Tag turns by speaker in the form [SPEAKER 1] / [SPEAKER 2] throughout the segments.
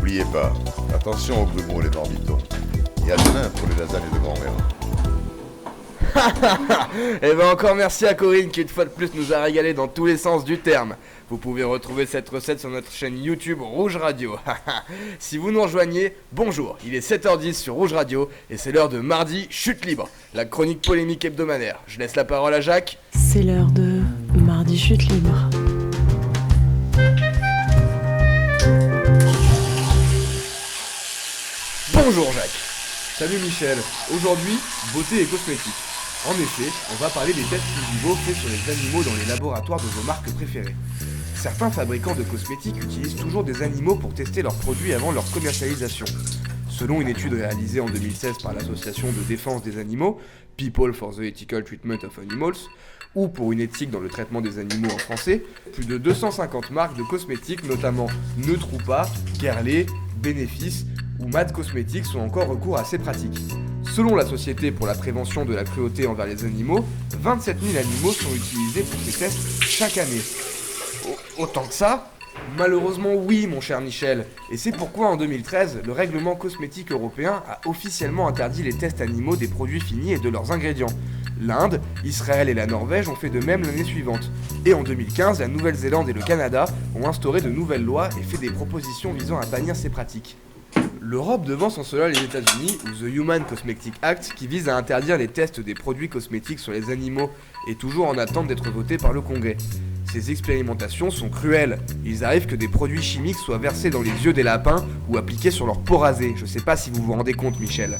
[SPEAKER 1] n'oubliez pas, attention aux grumeaux et les morbitons. Et à demain pour les lasagnes de grand-mère.
[SPEAKER 2] Et ben encore merci à Corinne qui une fois de plus nous a régalé dans tous les sens du terme. Vous pouvez retrouver cette recette sur notre chaîne YouTube Rouge Radio. Si vous nous rejoignez, bonjour, il est 7h10 sur Rouge Radio et c'est l'heure de mardi Chute Libre, la chronique polémique hebdomadaire. Je laisse la parole à Jacques.
[SPEAKER 3] C'est l'heure de mardi Chute Libre.
[SPEAKER 2] Bonjour Jacques. Salut Michel. Aujourd'hui, beauté et cosmétiques. En effet, on va parler des tests in vivo faits sur les animaux dans les laboratoires de vos marques préférées. Certains fabricants de cosmétiques utilisent toujours des animaux pour tester leurs produits avant leur commercialisation. Selon une étude réalisée en 2016 par l'association de défense des animaux, People for the Ethical Treatment of Animals, ou pour une éthique dans le traitement des animaux en français, plus de 250 marques de cosmétiques, notamment Neutre ou pas, Guerlain, Bénéfice ou Mad Cosmetics ont encore recours à ces pratiques. Selon la Société pour la prévention de la cruauté envers les animaux, 27 000 animaux sont utilisés pour ces tests chaque année. Autant que ça ? Malheureusement oui mon cher Michel, et c'est pourquoi en 2013, le règlement cosmétique européen a officiellement interdit les tests animaux des produits finis et de leurs ingrédients. L'Inde, Israël et la Norvège ont fait de même l'année suivante. Et en 2015, la Nouvelle-Zélande et le Canada ont instauré de nouvelles lois et fait des propositions visant à bannir ces pratiques. L'Europe devance en cela les États-Unis où The Human Cosmetic Act, qui vise à interdire les tests des produits cosmétiques sur les animaux, est toujours en attente d'être voté par le Congrès. Ces expérimentations sont cruelles. Il arrive que des produits chimiques soient versés dans les yeux des lapins ou appliqués sur leur peau rasée. Je sais pas si vous vous rendez compte, Michel.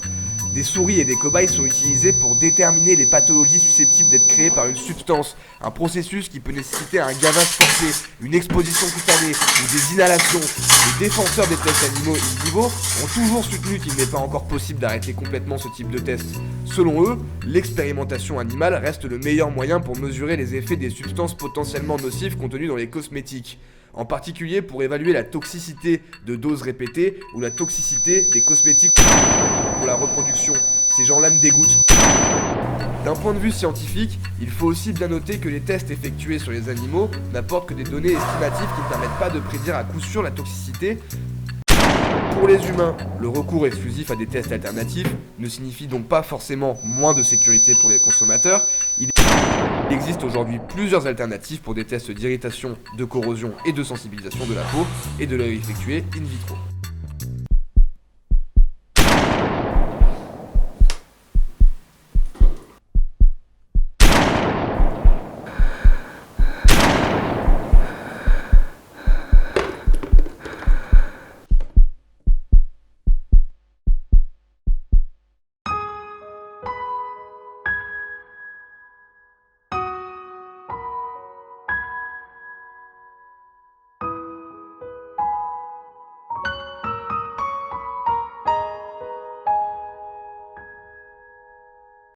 [SPEAKER 2] Des souris et des cobayes sont utilisés pour déterminer les pathologies susceptibles d'être créées par une substance, un processus qui peut nécessiter un gavage forcé, une exposition cutanée ou des inhalations. Les défenseurs des tests animaux in vivo ont toujours soutenu qu'il n'est pas encore possible d'arrêter complètement ce type de test. Selon eux, l'expérimentation animale reste le meilleur moyen pour mesurer les effets des substances potentiellement nocives contenues dans les cosmétiques. En particulier pour évaluer la toxicité de doses répétées ou la toxicité des cosmétiques pour la reproduction. Ces gens-là me dégoûtent. D'un point de vue scientifique, il faut aussi bien noter que les tests effectués sur les animaux n'apportent que des données estimatives qui ne permettent pas de prédire à coup sûr la toxicité. Pour les humains, le recours exclusif à des tests alternatifs ne signifie donc pas forcément moins de sécurité pour les consommateurs. Il existe aujourd'hui plusieurs alternatives pour des tests d'irritation, de corrosion et de sensibilisation de la peau et de l'œil effectués in vitro.